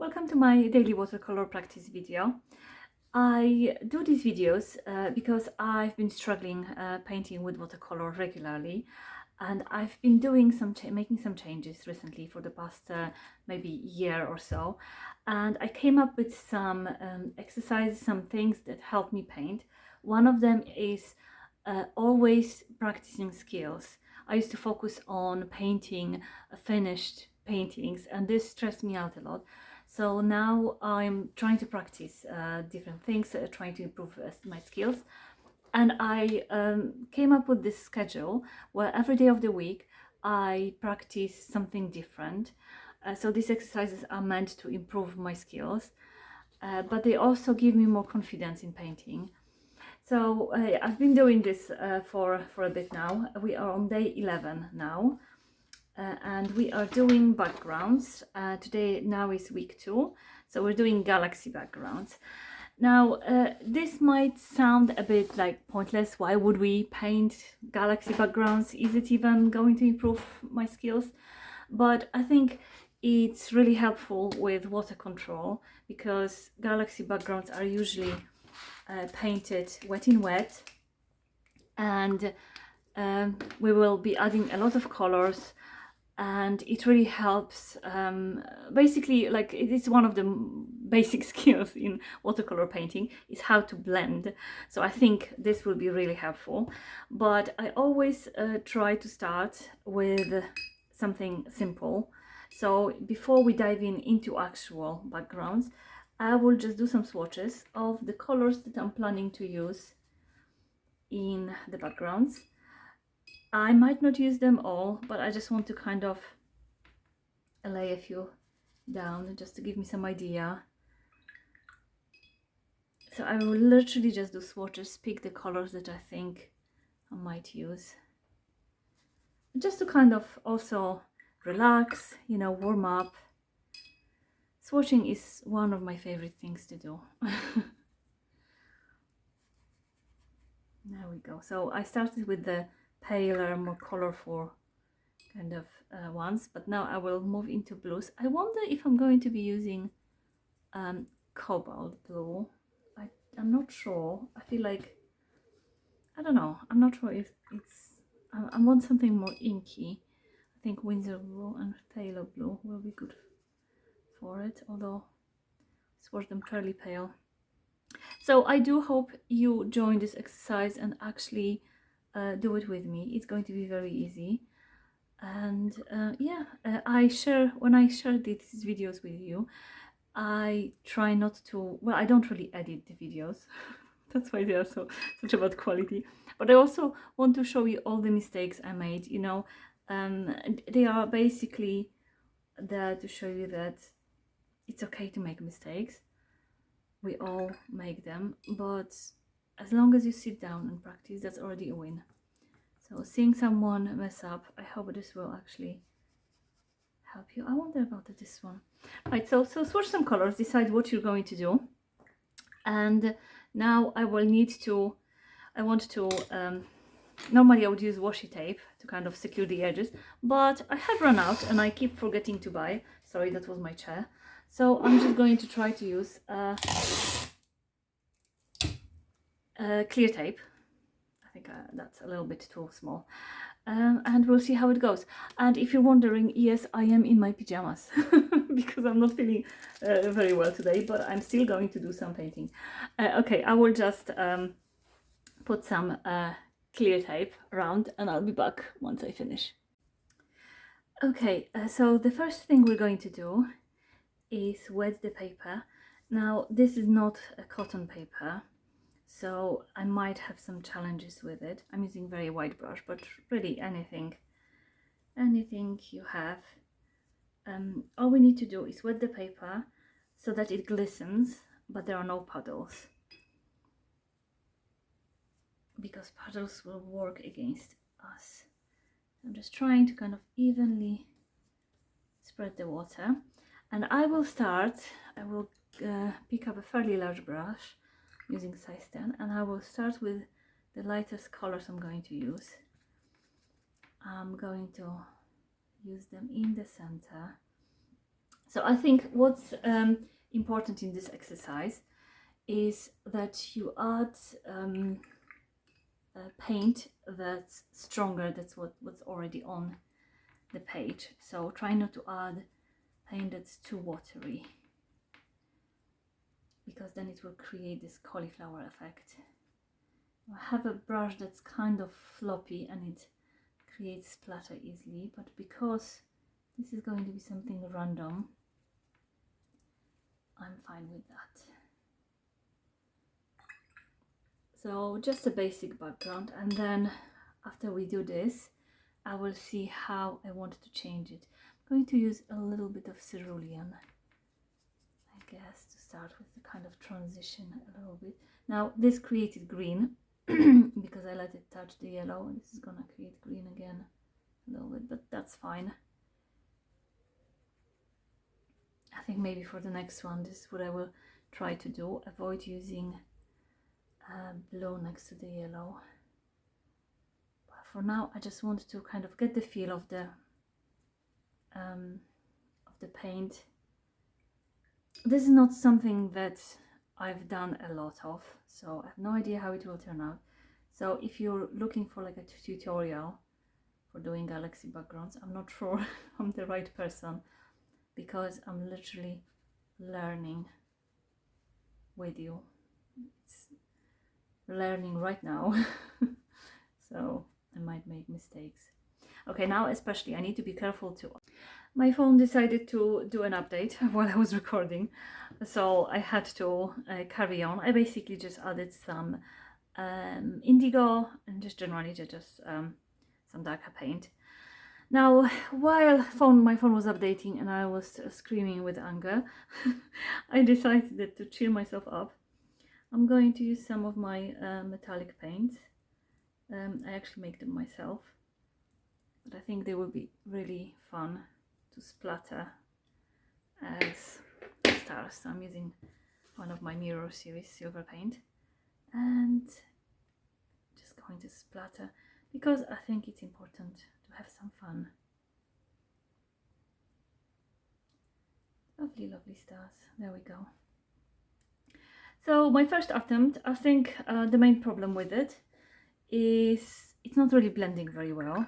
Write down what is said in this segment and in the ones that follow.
Welcome to my daily watercolor practice video. I do these videos because I've been struggling painting with watercolor regularly, and I've been doing making some changes recently for the past maybe year or so, and I came up with some exercises, some things that help me paint. One of them is always practicing skills. I used to focus on painting finished paintings, and this stressed me out a lot. So now I'm trying to practice different things, trying to improve my skills. And I came up with this schedule where every day of the week I practice something different. So these exercises are meant to improve my skills, but they also give me more confidence in painting. So I've been doing this for a bit now. We are on day 11 now. And we are doing backgrounds. Now is week 2, so we're doing galaxy backgrounds. Now, this might sound a bit like pointless. Why would we paint galaxy backgrounds? Is it even going to improve my skills? But I think it's really helpful with water control because galaxy backgrounds are usually painted wet in wet, and we will be adding a lot of colors, and it really helps. Basically, like, it is one of the basic skills in watercolor painting is how to blend. So I think this will be really helpful, but I always try to start with something simple. So before we dive into actual backgrounds, I will just do some swatches of the colors that I'm planning to use in the backgrounds. I might not use them all, but I just want to kind of lay a few down just to give me some idea. So I will literally just do swatches, pick the colors that I think I might use, just to kind of also relax, warm up. Swatching is one of my favorite things to do. There we go. So I started with the paler, more colorful kind of ones, but now I will move into blues. I wonder if I'm going to be using cobalt blue. I'm not sure. I feel like, I don't know, I'm not sure if it's, I want something more inky. I think Windsor blue and Taylor blue will be good for it, although I swatch them fairly pale. So I do hope you join this exercise and actually do it with me. It's going to be very easy. And when I share these videos with you, I try not to, well, I don't really edit the videos. That's why they are such about quality. But I also want to show you all the mistakes I made, they are basically there to show you that it's okay to make mistakes. We all make them, but as long as you sit down and practice, that's already a win. So seeing someone mess up, I hope this will actually help you. I wonder about this one. Right, so swatch some colors, decide what you're going to do. And now I want to, normally I would use washi tape to kind of secure the edges, but I have run out and I keep forgetting to buy. Sorry, that was my chair. So I'm just going to try to use clear tape. I think that's a little bit too small. And we'll see how it goes. And if you're wondering, yes, I am in my pajamas because I'm not feeling very well today, but I'm still going to do some painting. Okay, I will just put some clear tape around and I'll be back once I finish. Okay, so the first thing we're going to do is wet the paper. Now, this is not a cotton paper, so I might have some challenges with it. I'm using very wide brush, but really anything you have. All we need to do is wet the paper so that it glistens, but there are no puddles, because puddles will work against us. I'm just trying to kind of evenly spread the water, and I will pick up a fairly large brush using size 10, and I will start with the lightest colors I'm going to use. I'm going to use them in the center So I think what's important in this exercise is that you add paint that's stronger, that's what's already on the page. So try not to add paint that's too watery, because then it will create this cauliflower effect. I have a brush that's kind of floppy and it creates splatter easily, but because this is going to be something random, I'm fine with that. So just a basic background, and then after we do this, I will see how I want to change it. I'm going to use a little bit of cerulean, I guess, to start with the kind of transition a little bit. Now this created green because I let it touch the yellow, and this is gonna create green again a little bit, but that's fine. I think maybe for the next one, this is what I will try to do. Avoid using blue next to the yellow. But for now, I just want to kind of get the feel of the paint. This is not something that I've done a lot of, so I have no idea how it will turn out. So if you're looking for like a tutorial for doing galaxy backgrounds, I'm not sure I'm the right person, because I'm literally learning with you. It's learning right now. So I might make mistakes. Okay, now especially I need to be careful too. My phone decided to do an update while I was recording, so I had to carry on. I basically just added some indigo and just generally just some darker paint. Now, while my phone was updating and I was screaming with anger, I decided to cheer myself up. I'm going to use some of my metallic paints. I actually make them myself, but I think they will be really fun to splatter as stars. So I'm using one of my Mirror series silver paint and just going to splatter, because I think it's important to have some fun. Lovely, lovely stars. There we go. So my first attempt, I think the main problem with it is it's not really blending very well,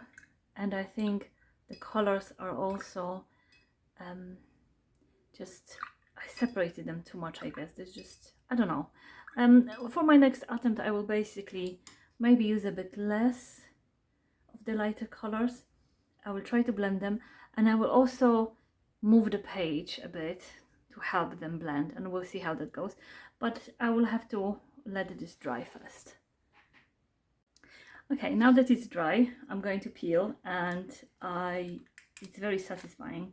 and I think the colors are also just, I separated them too much, I guess. There's just, I don't know. For my next attempt, I will basically maybe use a bit less of the lighter colors. I will try to blend them, and I will also move the page a bit to help them blend, and we'll see how that goes. But I will have to let this dry first. Okay, now that it's dry, I'm going to peel, and it's very satisfying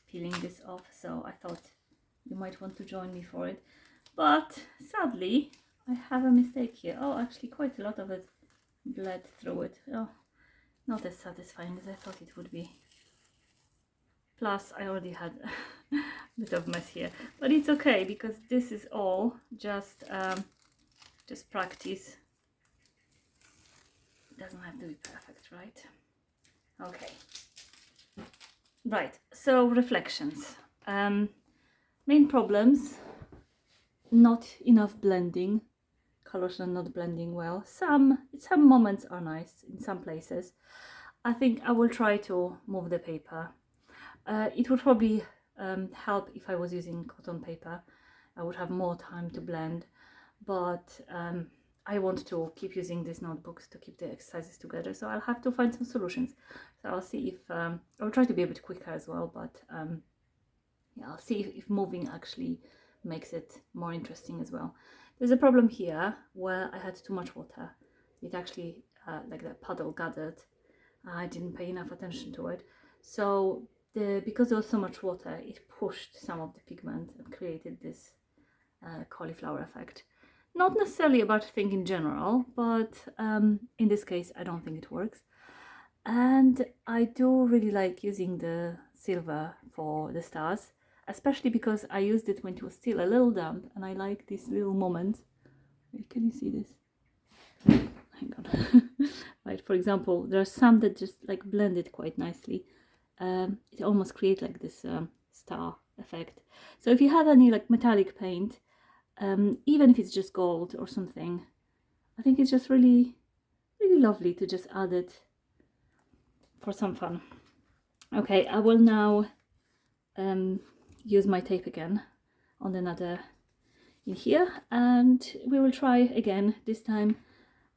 peeling this off, so I thought you might want to join me for it. But sadly, I have a mistake here. Oh, actually quite a lot of it bled through it. Oh, not as satisfying as I thought it would be. Plus, I already had a bit of mess here, but it's okay, because this is all just practice. It doesn't have to be perfect, right? Okay. Right, so reflections. Main problems: not enough blending. Colors are not blending well. Some moments are nice in some places. I think I will try to move the paper. It would probably help if I was using cotton paper. I would have more time to blend, but I want to keep using these notebooks to keep the exercises together, so I'll have to find some solutions. So I'll see if I'll try to be a bit quicker as well, but yeah, I'll see if moving actually makes it more interesting as well. There's a problem here where I had too much water. It actually like the puddle gathered. I didn't pay enough attention to it, so because there was so much water, it pushed some of the pigment and created this cauliflower effect. Not necessarily a bad thing in general, but in this case I don't think it works. And I do really like using the silver for the stars, especially because I used it when it was still a little damp, and I like these little moments. Wait, can you see this? Hang on. Right, for example, there are some that just like blended quite nicely. It almost creates like this star effect. So if you have any like metallic paint, even if it's just gold or something, I think it's just really lovely to just add it for some fun. Okay, I will now use my tape again on another in here, and we will try again, this time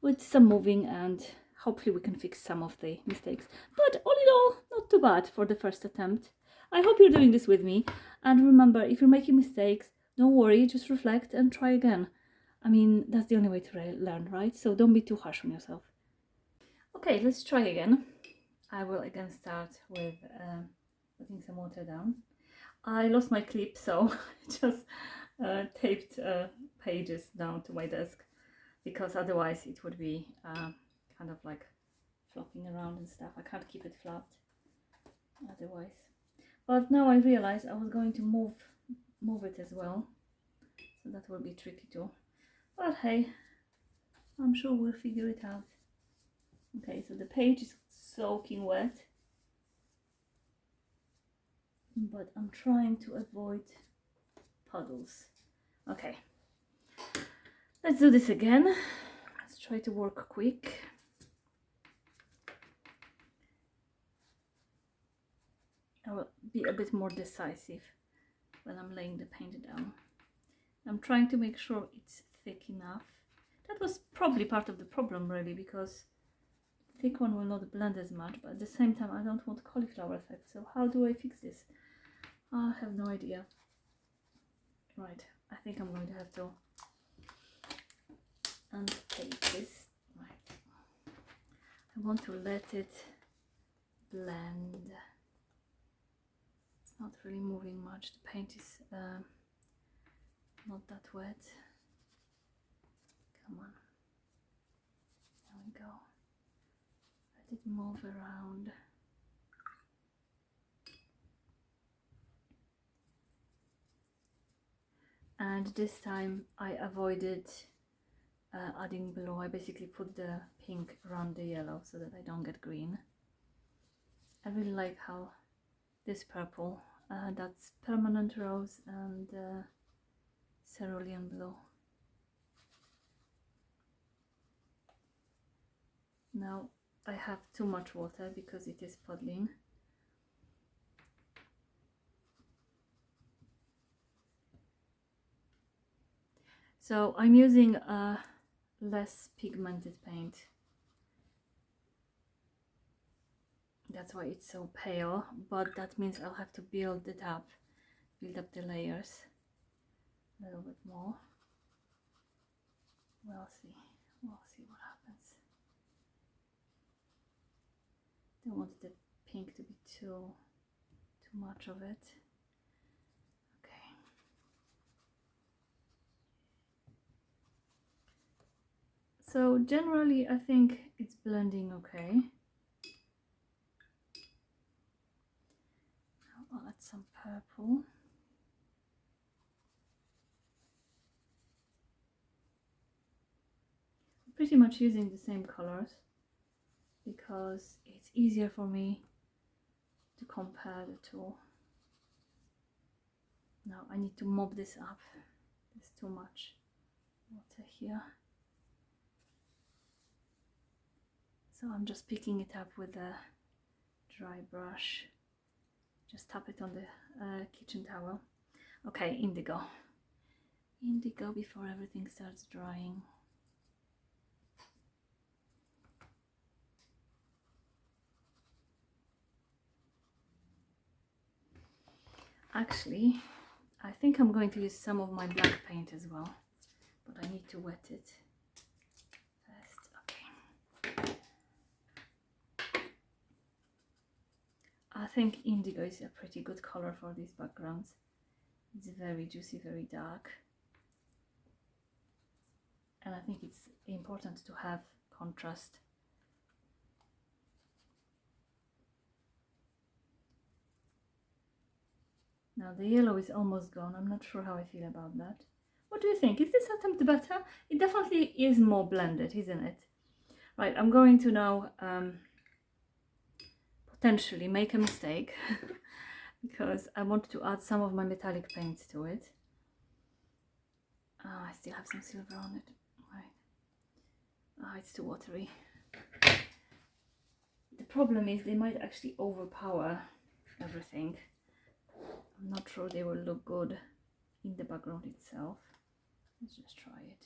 with some moving, and hopefully we can fix some of the mistakes. But all in all, not too bad for the first attempt. I hope you're doing this with me, and remember, if you're making mistakes, don't worry, just reflect and try again. I mean, that's the only way to learn, right? So don't be too harsh on yourself. Okay, let's try again. I will again start with putting some water down. I lost my clip, so just taped pages down to my desk, because otherwise it would be kind of like flopping around and stuff. I can't keep it flat otherwise. But now I realize I was going to move it as well, so that will be tricky too. But hey, I'm sure we'll figure it out. Okay, so the page is soaking wet, but I'm trying to avoid puddles. Okay, let's do this again. Let's try to work quick. I will be a bit more decisive when I'm laying the paint down. I'm trying to make sure it's thick enough. That was probably part of the problem, really, because the thick one will not blend as much, but at the same time I don't want cauliflower effect. So how do I fix this? I have no idea. Right, I think I'm going to have to untape this. Right, I want to let it blend. It's not really moving much. The paint is not that wet. Come on. There we go. Let it move around. And this time I avoided adding blue. I basically put the pink around the yellow so that I don't get green. I really like how this purple, that's permanent rose and cerulean blue. Now I have too much water because it is puddling. So I'm using a less pigmented paint. That's why it's so pale, but that means I'll have to build up the layers a little bit more. We'll see what happens. Don't want the pink to be too much of it. Okay. So generally I think it's blending okay. Now I'll add some purple. I'm pretty much using the same colors because it's easier for me to compare the two. Now I need to mop this up. There's too much water here. So I'm just picking it up with a dry brush. Just tap it on the kitchen towel. Okay, indigo. Indigo before everything starts drying. Actually, I think I'm going to use some of my black paint as well, but I need to wet it first. Okay. I think indigo is a pretty good color for these backgrounds. It's very juicy, very dark. And I think it's important to have contrast. Now the yellow is almost gone. I'm not sure how I feel about that. What do you think? Is this attempt better? It definitely is more blended, isn't it? Right, I'm going to now potentially make a mistake because I wanted to add some of my metallic paints to it. Oh, I still have some silver on it. Right. Oh, it's too watery. The problem is they might actually overpower everything. I'm not sure they will look good in the background itself. Let's just try it.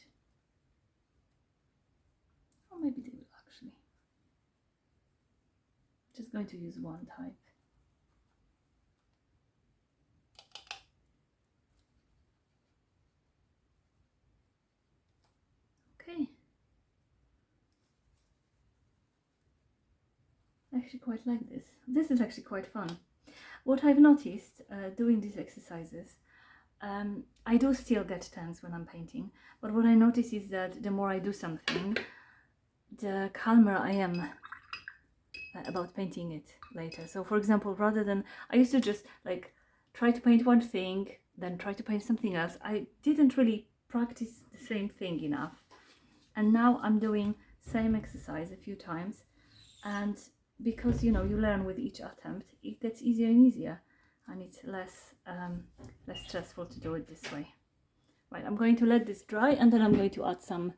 Or maybe they will actually. Just going to use one type. Okay. I actually quite like this. This is actually quite fun. What I've noticed doing these exercises, I do still get tense when I'm painting, but what I notice is that the more I do something, the calmer I am about painting it later. So for example, rather than, I used to just like try to paint one thing, then try to paint something else. I didn't really practice the same thing enough. And now I'm doing same exercise a few times, and because you know you learn with each attempt, it gets easier and easier, and it's less stressful to do it this way. Right, I'm going to let this dry, and then I'm going to add some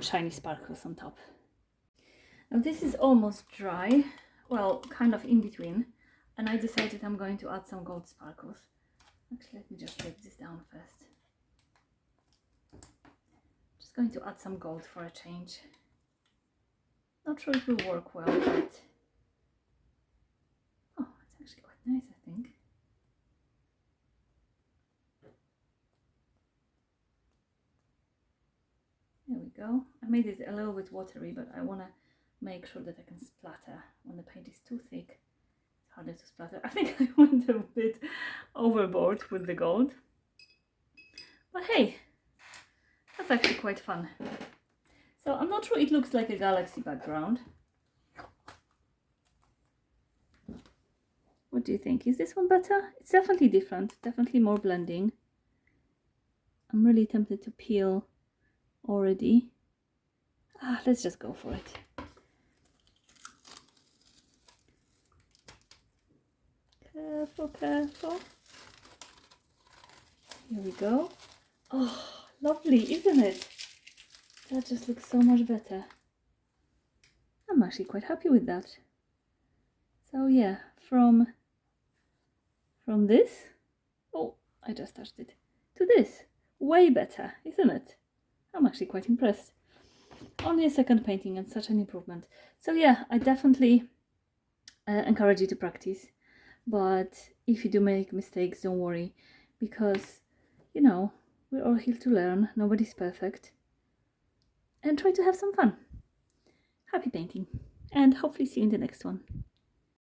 shiny sparkles on top. Now this is almost dry, well, kind of in between, and I decided I'm going to add some gold sparkles. Actually, let me just take this down first. Just going to add some gold for a change. Not sure it will work well, but oh, it's actually quite nice, I think. There we go. I made it a little bit watery, but I want to make sure that I can splatter. When the paint is too thick, it's harder to splatter. I think I went a bit overboard with the gold. But hey, that's actually quite fun. So I'm not sure it looks like a galaxy background. What do you think? Is this one better? It's definitely different, definitely more blending. I'm really tempted to peel already. Let's just go for it. Careful, careful. Here we go. Oh, lovely, isn't it? That just looks so much better. I'm actually quite happy with that. So yeah, from this, oh, I just touched it, to this, way better, isn't it? I'm actually quite impressed. Only a second painting and such an improvement. So yeah, I definitely encourage you to practice, but if you do make mistakes, don't worry, because you know, we're all here to learn, nobody's perfect, and try to have some fun. Happy painting, and hopefully see you in the next one.